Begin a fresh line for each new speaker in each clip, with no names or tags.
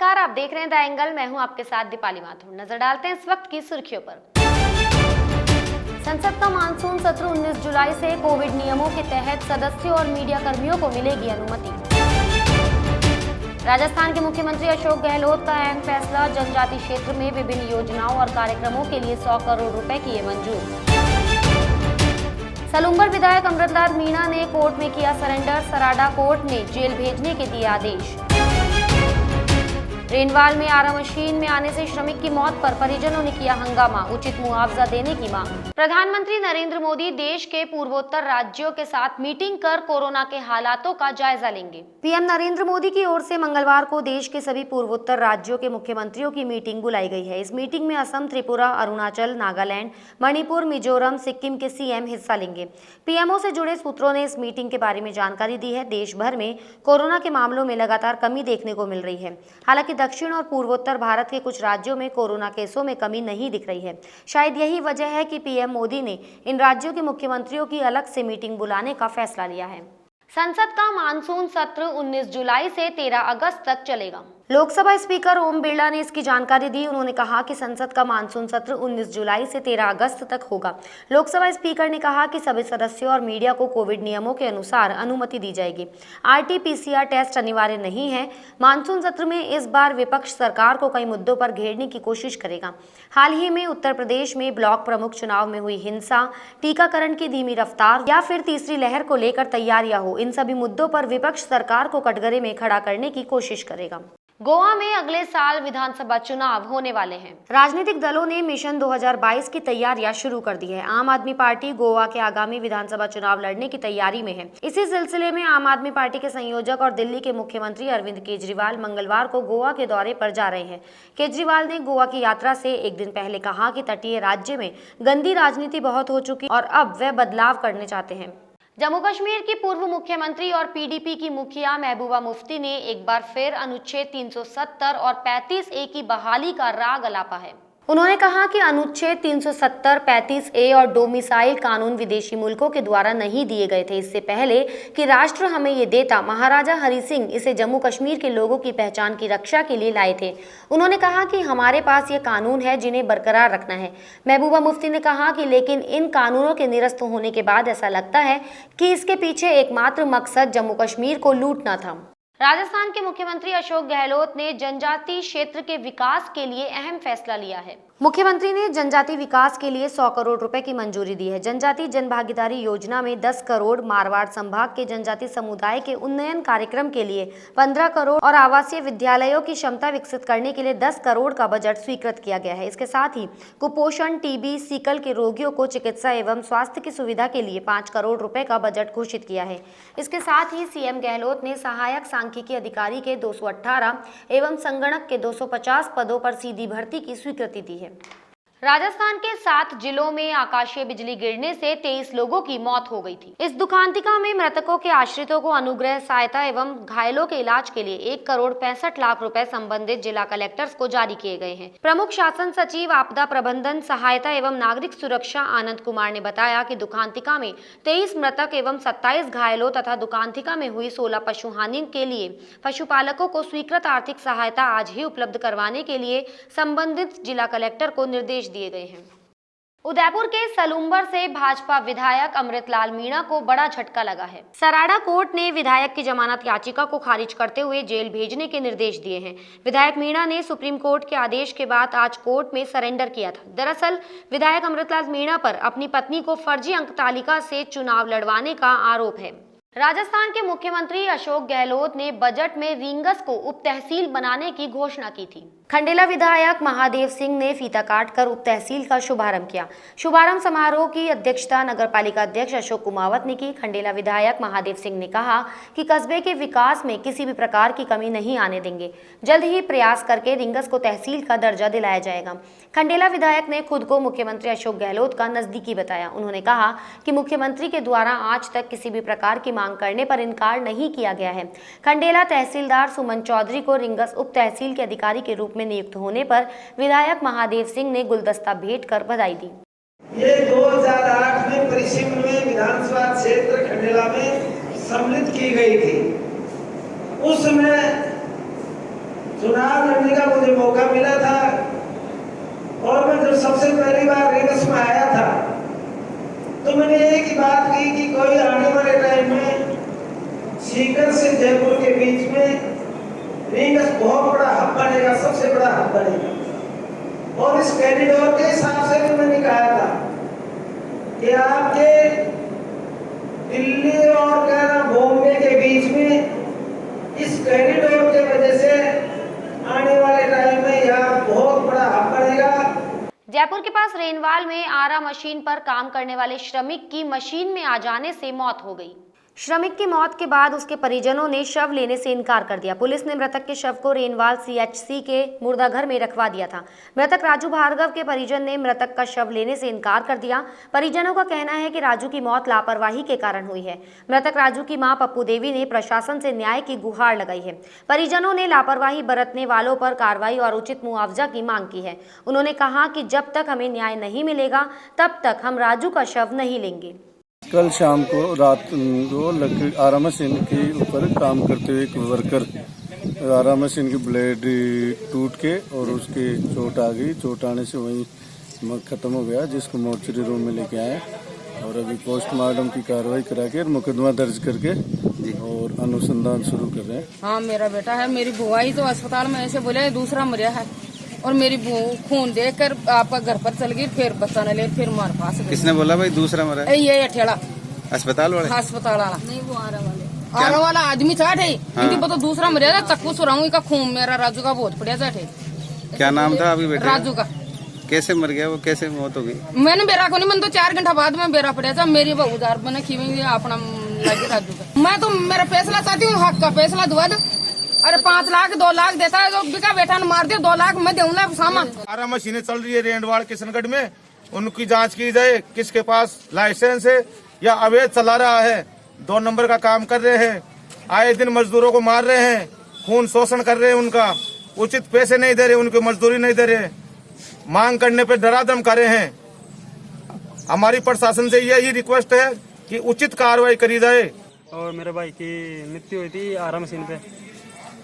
नमस्कार, आप देख रहे हैं द एंगल। मैं हूं आपके साथ दीपाली माथुर। नजर डालते हैं इस वक्त की सुर्खियों पर। संसद का मानसून सत्र 19 जुलाई से कोविड नियमों के तहत सदस्यों और मीडिया कर्मियों को मिलेगी अनुमति। राजस्थान के मुख्यमंत्री अशोक गहलोत का अहम फैसला, जनजाति क्षेत्र में विभिन्न योजनाओं और कार्यक्रमों के लिए 100 करोड़ रुपए किए मंजूर। सलूंबर विधायक अमृतलाल मीणा ने कोर्ट में किया सरेंडर, सराडा कोर्ट ने जेल भेजने के दिए आदेश। रेनवाल में आरा मशीन में आने से श्रमिक की मौत पर परिजनों ने किया हंगामा, उचित मुआवजा देने की मांग। प्रधानमंत्री नरेंद्र मोदी देश के पूर्वोत्तर राज्यों के साथ मीटिंग कर कोरोना के हालातों का जायजा लेंगे। पीएम नरेंद्र मोदी की ओर से मंगलवार को देश के सभी पूर्वोत्तर राज्यों के मुख्यमंत्रियों की मीटिंग बुलाई गई है। इस मीटिंग में असम, त्रिपुरा, अरुणाचल, नागालैंड, मणिपुर, मिजोरम, सिक्किम के सीएम हिस्सा लेंगे। पीएमओ से जुड़े सूत्रों ने इस मीटिंग के बारे में जानकारी दी है। देश भर में कोरोना के मामलों में लगातार कमी देखने को मिल रही है। हालांकि दक्षिण और पूर्वोत्तर भारत के कुछ राज्यों में कोरोना केसों में कमी नहीं दिख रही है। शायद यही वजह है कि पीएम मोदी ने इन राज्यों के मुख्यमंत्रियों की अलग से मीटिंग बुलाने का फैसला लिया है। संसद का मानसून सत्र 19 जुलाई से 13 अगस्त तक चलेगा। लोकसभा स्पीकर ओम बिरला ने इसकी जानकारी दी। उन्होंने कहा कि संसद का मानसून सत्र 19 जुलाई से 13 अगस्त तक होगा। लोकसभा स्पीकर ने कहा कि सभी सदस्यों और मीडिया को कोविड नियमों के अनुसार अनुमति दी जाएगी। RT-PCR टेस्ट अनिवार्य नहीं है। मानसून सत्र में इस बार विपक्ष सरकार को कई मुद्दों पर घेरने की कोशिश करेगा। हाल ही में उत्तर प्रदेश में ब्लॉक प्रमुख चुनाव में हुई हिंसा, टीकाकरण की धीमी रफ्तार या फिर तीसरी लहर को लेकर तैयारियां हो, इन सभी मुद्दों पर विपक्ष सरकार को कटघरे में खड़ा करने की कोशिश करेगा। गोवा में अगले साल विधानसभा चुनाव होने वाले हैं। राजनीतिक दलों ने मिशन 2022 की तैयारियां शुरू कर दी है। आम आदमी पार्टी गोवा के आगामी विधानसभा चुनाव लड़ने की तैयारी में है। इसी सिलसिले में आम आदमी पार्टी के संयोजक और दिल्ली के मुख्यमंत्री अरविंद केजरीवाल मंगलवार को गोवा के दौरे पर जा रहे हैं। केजरीवाल ने गोवा की यात्रा से एक दिन पहले कहा कि तटीय राज्य में गंदी राजनीति बहुत हो चुकी और अब वे बदलाव करने चाहते हैं। जम्मू कश्मीर की पूर्व मुख्यमंत्री और PDP की मुखिया महबूबा मुफ्ती ने एक बार फिर अनुच्छेद 370 और 35A की बहाली का राग अलापा है। उन्होंने कहा कि अनुच्छेद 370, 35A और डोमिसाइल कानून विदेशी मुल्कों के द्वारा नहीं दिए गए थे। इससे पहले कि राष्ट्र हमें ये देता, महाराजा हरि सिंह इसे जम्मू कश्मीर के लोगों की पहचान की रक्षा के लिए लाए थे। उन्होंने कहा कि हमारे पास ये कानून है जिन्हें बरकरार रखना है। महबूबा मुफ्ती ने कहा कि लेकिन इन कानूनों के निरस्त होने के बाद ऐसा लगता है कि इसके पीछे एकमात्र मकसद जम्मू कश्मीर को लूटना था। राजस्थान के मुख्यमंत्री अशोक गहलोत ने जनजातीय क्षेत्र के विकास के लिए अहम फैसला लिया है। मुख्यमंत्री ने जनजाति विकास के लिए 100 करोड़ रुपए की मंजूरी दी है। जनजाति जनभागीदारी योजना में 10 करोड़, मारवाड़ संभाग के जनजाति समुदाय के उन्नयन कार्यक्रम के लिए 15 करोड़ और आवासीय विद्यालयों की क्षमता विकसित करने के लिए 10 करोड़ का बजट स्वीकृत किया गया है। इसके साथ ही कुपोषण, TB, सीकल के रोगियों को चिकित्सा एवं स्वास्थ्य की सुविधा के लिए 5 करोड़ रुपए का बजट घोषित किया है। इसके साथ ही CM गहलोत ने सहायक सांख्यिकी अधिकारी के 218 एवं संगणक के 250 पदों पर सीधी भर्ती की स्वीकृति दी है। राजस्थान के 7 जिलों में आकाशीय बिजली गिरने से 23 लोगों की मौत हो गई थी। इस दुखांतिका में मृतकों के आश्रितों को अनुग्रह सहायता एवं घायलों के इलाज के लिए 1 करोड़ 65 लाख रुपए संबंधित जिला कलेक्टर्स को जारी किए गए हैं। प्रमुख शासन सचिव आपदा प्रबंधन, सहायता एवं नागरिक सुरक्षा आनंद कुमार ने बताया कि दुखांतिका में 23 मृतक एवं 27 घायलों तथा दुखांतिका में हुई 16 पशु हानि के लिए पशुपालकों को स्वीकृत आर्थिक सहायता आज ही उपलब्ध करवाने के लिए संबंधित जिला कलेक्टर को निर्देश दिए गए हैं। उदयपुर के सलूंबर से भाजपा विधायक अमृतलाल मीणा को बड़ा झटका लगा है। सराडा कोर्ट ने विधायक की जमानत याचिका को खारिज करते हुए जेल भेजने के निर्देश दिए हैं। विधायक मीणा ने सुप्रीम कोर्ट के आदेश के बाद आज कोर्ट में सरेंडर किया था। दरअसल विधायक अमृतलाल मीणा पर अपनी पत्नी को फर्जी अंक तालिका से चुनाव लड़वाने का आरोप है। राजस्थान के मुख्यमंत्री अशोक गहलोत ने बजट में रींगस को उप तहसील बनाने की घोषणा की थी। खंडेला विधायक महादेव सिंह ने फीता काटकर उप तहसील का शुभारंभ किया। शुभारंभ समारोह की अध्यक्षता नगरपालिका अध्यक्ष अशोक कुमावत ने की। खंडेला विधायक महादेव सिंह ने कहा कि कस्बे के विकास में किसी भी प्रकार की कमी नहीं आने देंगे। जल्द ही प्रयास करके रींगस को तहसील का दर्जा दिलाया जाएगा। खंडेला विधायक ने खुद को मुख्यमंत्री अशोक गहलोत का नजदीकी बताया। उन्होंने कहा कि मुख्यमंत्री के द्वारा आज तक किसी भी प्रकार की मांग करने पर इनकार नहीं किया गया है। खंडेला तहसीलदार सुमन चौधरी को रींगस उप तहसील के अधिकारी के रूप में नियुक्त होने पर विधायक महादेव सिंह ने गुलदस्ता भेंट कर बधाई दी।
ये 2008 में परिसीमन में विधानसभा क्षेत्र खंडेला में सम्मिलित की गई थी। उसमें चुनाव लड़ने का मुझे मौका मिला था और मैं जब सबसे पहली बार रिंग्स में आया था तो मैंने एक ही बात की कि कोई आने वाले टाइम में सीकर से जयपुर के बीच में रिंग्स बहुत बड़ा हब बनेगा, सबसे बड़ा हब बनेगा। और इस कॉरिडोर के हिसाब से भी मैंने कहा था कि आपके दिल्ली और क्या बॉम्बे के बीच में इस कॉरिडोर के वजह से आने वाले टाइम में यहाँ बहुत बड़ा हब बनेगा।
जयपुर के पास रेनवाल में आरा मशीन पर काम करने वाले श्रमिक की मशीन में आ जाने से मौत हो गई। श्रमिक की मौत के बाद उसके परिजनों ने शव लेने से इनकार कर दिया। पुलिस ने मृतक के शव को रेनवाल सीएचसी के मुर्दाघर में रखवा दिया था। मृतक राजू भार्गव के परिजन ने मृतक का शव लेने से इनकार कर दिया। परिजनों का कहना है कि राजू की मौत लापरवाही के कारण हुई है। मृतक राजू की मां पप्पू देवी ने प्रशासन से न्याय की गुहार लगाई है। परिजनों ने लापरवाही बरतने वालों पर कार्रवाई और उचित मुआवजा की मांग की है। उन्होंने कहा कि जब तक हमें न्याय नहीं मिलेगा तब तक हम राजू का शव नहीं लेंगे।
कल शाम को रात को आरा मशीन के ऊपर काम करते हुए एक वर्कर आरा मशीन की ब्लेड टूट के और उसके चोट आ गई। चोट आने से वहीं खत्म हो गया, जिसको मोर्चरी रूम में लेके आए और अभी पोस्टमार्टम की कार्रवाई करा के मुकदमा दर्ज करके और अनुसंधान शुरू कर रहे हैं।
हाँ, मेरा बेटा है। मेरी बुआ ही तो अस्पताल में ऐसे बोले दूसरा मरिया है और मेरी खून देखकर आपका घर पर चल गई, फिर बच्चा न ले, फिर मार पास।
किसने बोला भाई दूसरा मरा है?
ये अठेड़ा
अस्पताल वाले?
अस्पताल वाला नहीं, वो आरा वाला आदमी चाट है। इनकी पता दूसरा मरिया था, चक्कू सुराऊ का खून मेरा राजू का बहुत पड़िया चाट है।
क्या नाम था अभी बेटा?
राजू का।
कैसे मर गया वो, कैसे मौत हो गई?
मैंने बेरा को नहीं, मैंने तो 4 घंटा बाद में बेरा पड़ा था। मेरी बहू दार बने खीवेंगे अपना लगे राजू का। मैं तो मेरा फैसला चाहती हूँ, हक का फैसला दुआ दो। अरे 5 लाख 2 लाख देता है तो बिका बेटा ने मार दिया, 2 लाख मैं दूंगा सामान।
आरा मशीनें चल रही है रेंडवाड़ किशनगढ़ में, उनकी जांच की जाए, किसके पास लाइसेंस है या अवैध चला रहा है। 2 नंबर का काम कर रहे हैं, आए दिन मजदूरों को मार रहे हैं, खून शोषण कर रहे हैं, उनका उचित पैसे नहीं दे रहे, उनकी मजदूरी नहीं दे रहे, मांग करने पे डरा धमका रहे हैं। हमारी प्रशासन से यही रिक्वेस्ट है कि उचित कार्रवाई करी जाए।
और मेरे भाई की मृत्यु हुई थी आरा मशीन पे।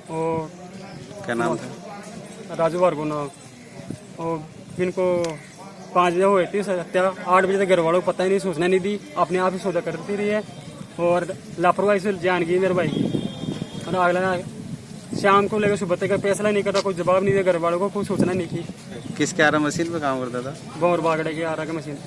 और
क्या नाम था?
राजू भार्गव नाम। और जिनको 5 बजे हुई थी हत्या, 8 बजे तक घर वालों को पता ही नहीं, सूचना नहीं दी, अपने आप ही सौदा करती रही है और लापरवाही से जान गई मेरे भाई की। और अगला शाम को लेकर सुबह तक फैसला नहीं करता, कोई जवाब नहीं दिया घर वालों को, कोई सूचना नहीं की।
किसके आरा मशीन पे काम करता था?
गौर बागड़े की आरा की मशीन।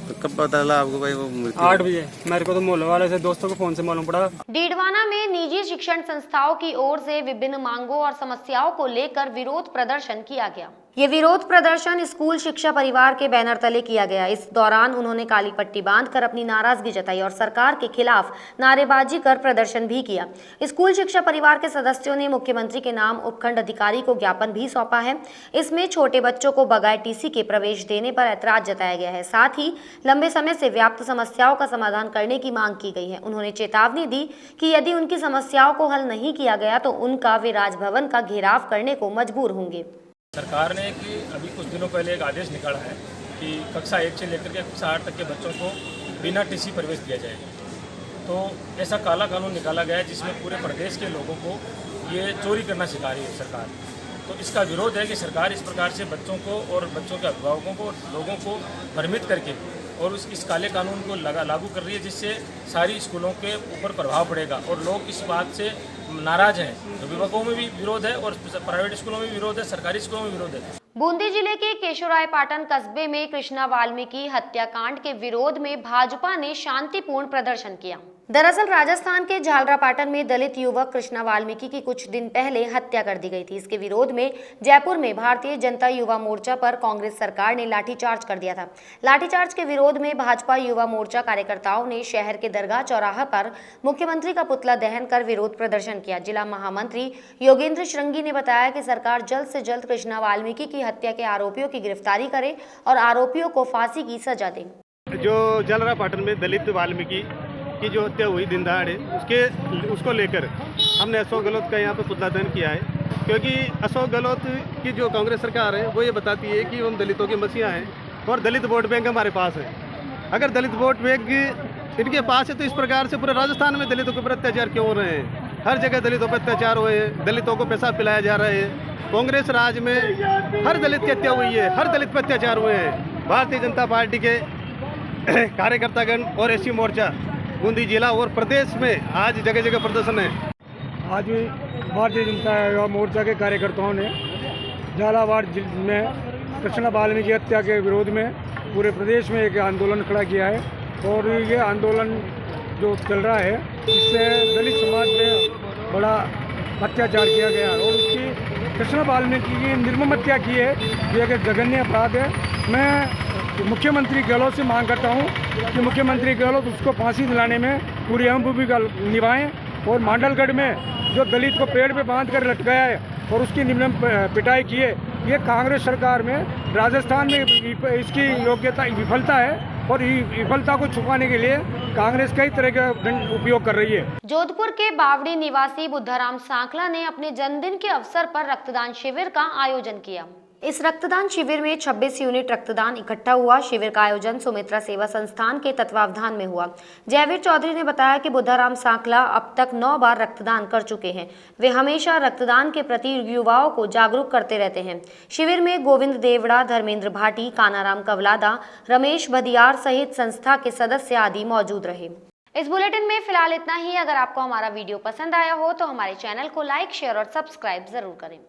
तो कब पता चला आपको भाई वो मृत्यु?
8 बजे। मेरे को तो मोहल्ले वाले से दोस्तों को फोन से मालूम पड़ा।
डीडवाना में निजी शिक्षण संस्थाओं की ओर से विभिन्न मांगों और समस्याओं को लेकर विरोध प्रदर्शन किया गया। ये विरोध प्रदर्शन स्कूल शिक्षा परिवार के बैनर तले किया गया। इस दौरान उन्होंने काली पट्टी बांधकर अपनी नाराजगी जताई और सरकार के खिलाफ नारेबाजी कर प्रदर्शन भी किया। स्कूल शिक्षा परिवार के सदस्यों ने मुख्यमंत्री के नाम उपखंड अधिकारी को ज्ञापन भी सौंपा है। इसमें छोटे बच्चों को बगैर टीसी के प्रवेश देने पर ऐतराज जताया गया है। साथ ही लंबे समय से व्याप्त समस्याओं का समाधान करने की मांग की गई है। उन्होंने चेतावनी दी कि यदि उनकी समस्याओं को हल नहीं किया गया तो उनका वे राजभवन का घेराव करने को मजबूर होंगे।
सरकार ने कि अभी कुछ दिनों पहले एक आदेश निकाला है कि कक्षा 1 से लेकर के कक्षा 8 तक के बच्चों को बिना टीसी प्रवेश दिया जाएगा। तो ऐसा काला कानून निकाला गया है जिसमें पूरे प्रदेश के लोगों को ये चोरी करना सिखा रही है सरकार। तो इसका विरोध है कि सरकार इस प्रकार से बच्चों को और बच्चों के अभिभावकों को, लोगों को भ्रमित करके और इस काले कानून को लागू कर रही है, जिससे सारी स्कूलों के ऊपर प्रभाव पड़ेगा और लोग इस बात से नाराज हैं। अभिभावकों में भी विरोध है और प्राइवेट स्कूलों में विरोध है, सरकारी स्कूलों में विरोध है।
बूंदी जिले के केशवरायपाटन कस्बे में कृष्णा वाल्मीकि हत्याकांड के विरोध में भाजपा ने शांतिपूर्ण प्रदर्शन किया। दरअसल राजस्थान के झालरापाटन में दलित युवक कृष्णा वाल्मीकि की कुछ दिन पहले हत्या कर दी गई थी। इसके विरोध में जयपुर में भारतीय जनता युवा मोर्चा पर कांग्रेस सरकार ने लाठीचार्ज कर दिया था। लाठीचार्ज के विरोध में भाजपा युवा मोर्चा कार्यकर्ताओं ने शहर के दरगाह चौराहा पर मुख्यमंत्री का पुतला दहन कर विरोध प्रदर्शन किया। जिला महामंत्री योगेंद्र श्रृंगी ने बताया कि सरकार जल्द से जल्द कृष्णा वाल्मीकि की हत्या के आरोपियों की गिरफ्तारी करे और आरोपियों को फांसी की सजा दे।
जो झालरापाटन में दलित वाल्मीकि की जो हत्या हुई दिन दहाड़े, उसको लेकर हमने अशोक गहलोत का यहाँ पे पुतला दहन किया है, क्योंकि अशोक गहलोत की जो कांग्रेस सरकार है वो ये बताती है कि हम दलितों के मसीहा हैं और दलित वोट बैंक हमारे पास है। अगर दलित वोट बैंक इनके पास है तो इस प्रकार से पूरे राजस्थान में दलितों के ऊपर अत्याचार क्यों हो रहे हैं? हर जगह दलितों पर अत्याचार हुए हैं, दलितों को पैसा पिलाया जा रहा है। कांग्रेस राज में हर दलित की हत्या हुई है, हर दलित पर अत्याचार हुए हैं। भारतीय जनता पार्टी के कार्यकर्तागण और एससी मोर्चा बूंदी जिला और प्रदेश में आज जगह जगह प्रदर्शन है।
आज भी भारतीय जनता युवा मोर्चा के कार्यकर्ताओं ने झालावाड़ में कृष्णा वाल्मीकि हत्या के विरोध में पूरे प्रदेश में एक आंदोलन खड़ा किया है। और ये आंदोलन जो चल रहा है इससे दलित समाज में बड़ा अत्याचार किया गया और उसकी कृष्णा वाल्मीकि की निर्मम हत्या की है, ये एक जघन्य अपराध है। मैं मुख्यमंत्री गहलोत से मांग करता हूँ कि मुख्यमंत्री गहलोत उसको फांसी दिलाने में पूरी अहम भूमिका निभाएं। और मांडलगढ़ में जो दलित को पेड़ पे बांध कर लटकाया है और उसकी निम्न पिटाई की है, ये कांग्रेस सरकार में राजस्थान में इसकी योग्यता विफलता है और विफलता को छुपाने के लिए कांग्रेस कई तरह का उपयोग कर रही है।
जोधपुर के बावड़ी निवासी बुद्धाराम सांखला ने अपने जन्मदिन के अवसर पर रक्तदान शिविर का आयोजन किया। इस रक्तदान शिविर में 26 यूनिट रक्तदान इकट्ठा हुआ। शिविर का आयोजन सुमित्रा सेवा संस्थान के तत्वावधान में हुआ। जयवीर चौधरी ने बताया कि बुद्धाराम सांखला अब तक 9 बार रक्तदान कर चुके हैं। वे हमेशा रक्तदान के प्रति युवाओं को जागरूक करते रहते हैं। शिविर में गोविंद देवड़ा, धर्मेंद्र भाटी, कानाराम कवलादा, रमेश बदियार सहित संस्था के सदस्य आदि मौजूद रहे। इस बुलेटिन में फिलहाल इतना ही। अगर आपको हमारा वीडियो पसंद आया हो तो हमारे चैनल को लाइक, शेयर और सब्सक्राइब जरूर करें।